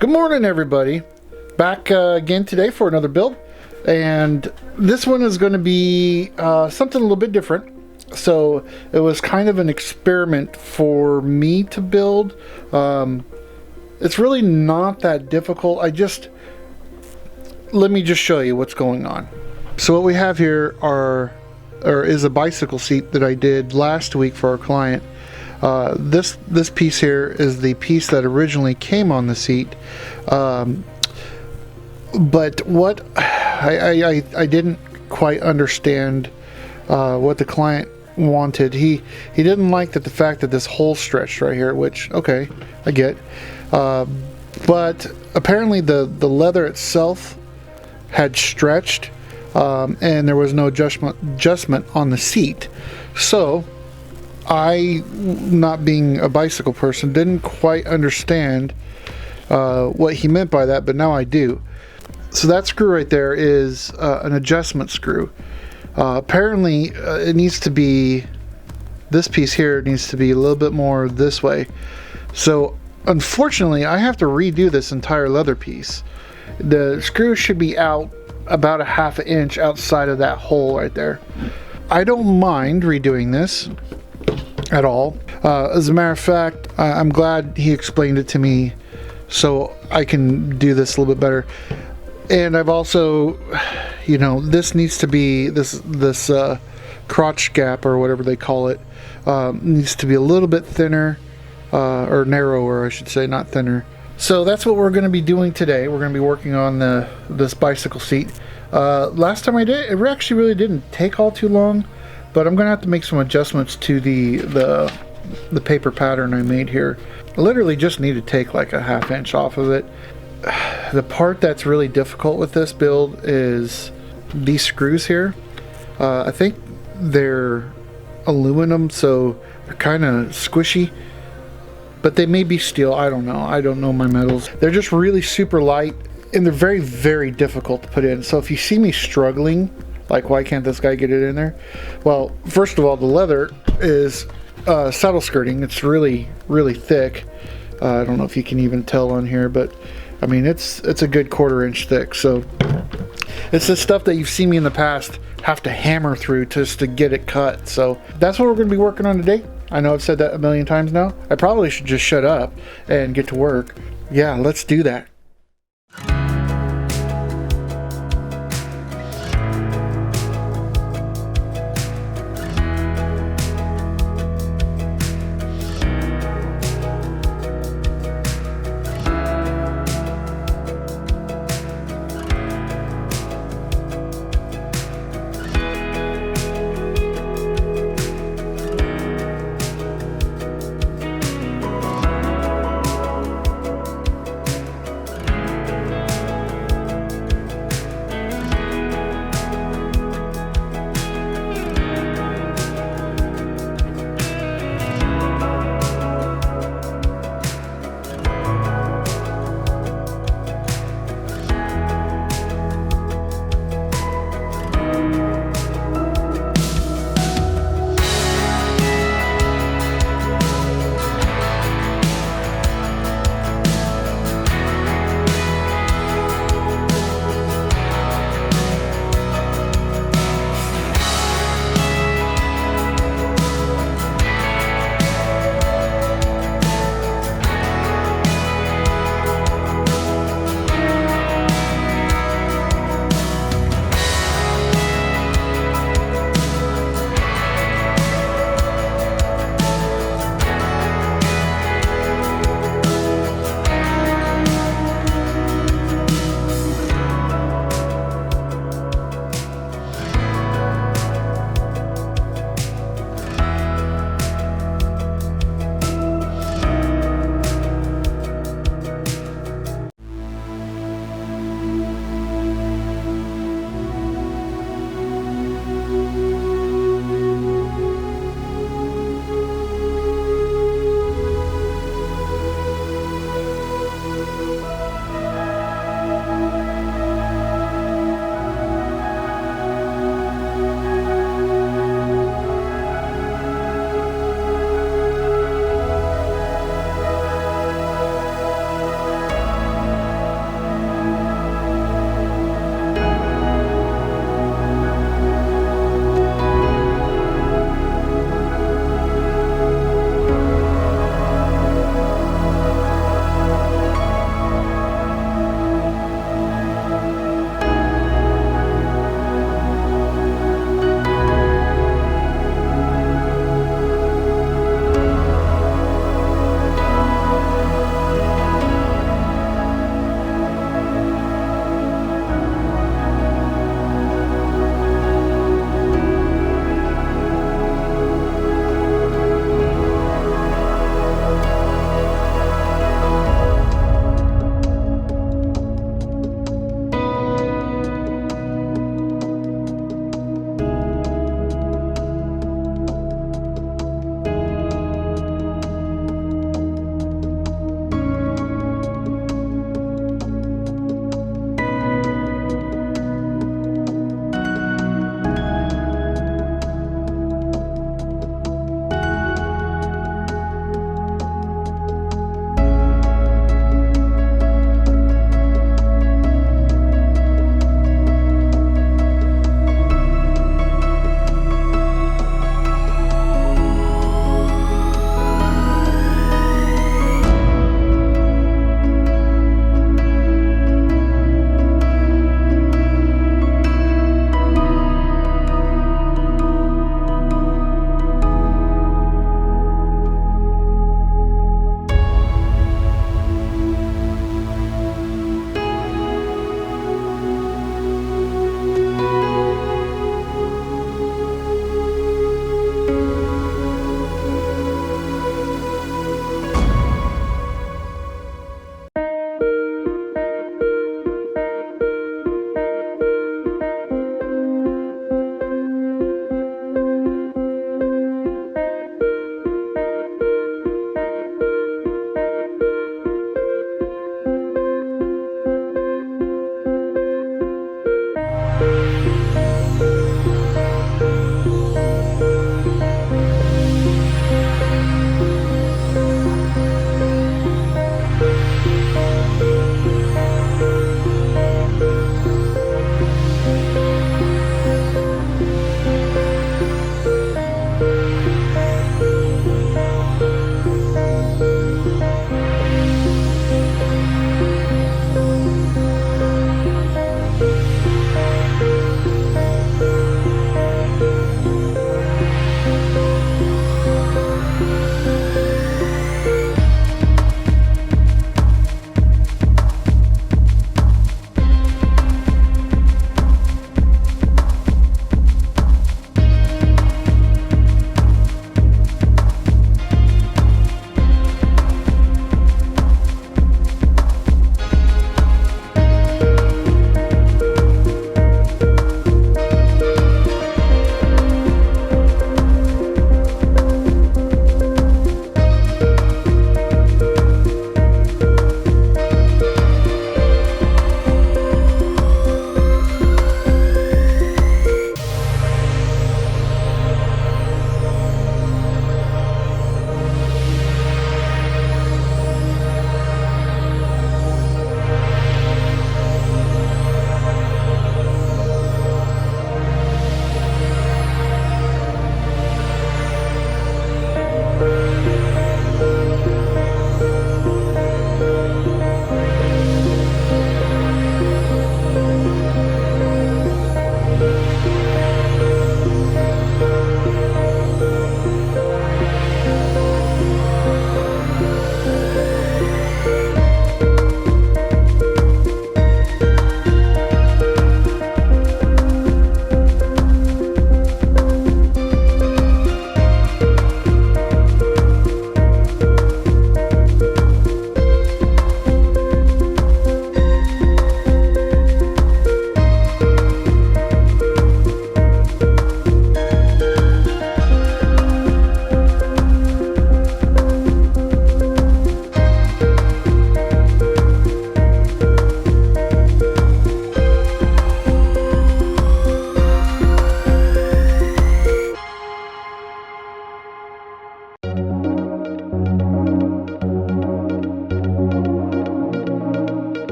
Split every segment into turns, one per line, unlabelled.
Good morning, everybody. Back again today for another build, and this one is going to be something a little bit different. So it was kind of an experiment for me to build. It's really not that difficult. Let me just show you what's going on. So what we have here is a bicycle seat that I did last week for our client. This piece here is the piece that originally came on the seat, but what I didn't quite understand what the client wanted. He didn't like the fact that this hole stretched right here, which okay, I get, but apparently the leather itself had stretched, and there was no adjustment on the seat. So I, not being a bicycle person, didn't quite understand what he meant by that, but now I do. So that screw right there is an adjustment screw. Apparently it needs to be, this piece here needs to be a little bit more this way. So unfortunately I have to redo this entire leather piece. The screw should be out about a ½ inch outside of that hole right there. I don't mind redoing this at all. As a matter of fact, I'm glad he explained it to me so I can do this a little bit better. And I've also, you know, this needs to be, this crotch gap or whatever they call it, needs to be a little bit thinner, or narrower I should say, not thinner. So that's what we're going to be doing today. We're going to be working on this bicycle seat. Last time I did it, it actually really didn't take all too long. But I'm gonna have to make some adjustments to the paper pattern I made here. I literally just need to take like a ½ inch off of it. The part that's really difficult with this build is these screws here. I think they're aluminum, so they're kind of squishy. But they may be steel, I don't know. I don't know my metals. They're just really super light, and they're very, very difficult to put in. So if you see me struggling, like, why can't this guy get it in there? Well, first of all, the leather is saddle skirting. It's really, really thick. I don't know if you can even tell on here, but I mean, it's a good ½ inch thick. So it's the stuff that you've seen me in the past have to hammer through just to get it cut. So that's what we're going to be working on today. I know I've said that a million times now. I probably should just shut up and get to work. Yeah, let's do that.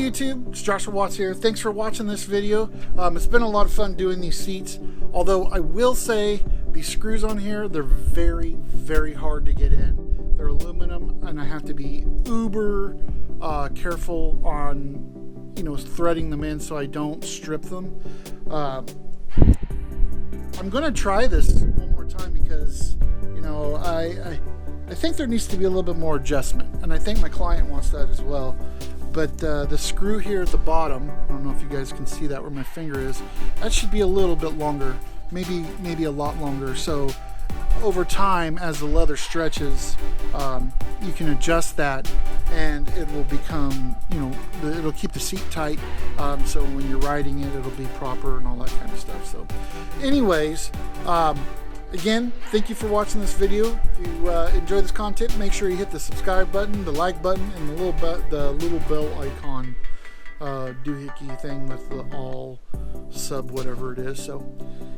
YouTube, it's Joshua Watts here. Thanks for watching this video. It's been a lot of fun doing these seats, although I will say these screws on here, they're very, very hard to get in. They're aluminum, and I have to be uber careful on, threading them in so I don't strip them. I'm gonna try this one more time because, I think there needs to be a little bit more adjustment, and I think my client wants that as well. But the screw here at the bottom, I don't know if you guys can see that where my finger is, that should be a little bit longer, maybe a lot longer. So over time, as the leather stretches, you can adjust that, and it will become, it'll keep the seat tight. So when you're riding it, it'll be proper and all that kind of stuff. So anyways, again, thank you for watching this video. If you enjoy this content, make sure you hit the subscribe button, the like button, and the little bell icon doohickey thing with the all sub whatever it is. So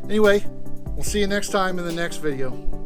anyway, we'll see you next time in the next video.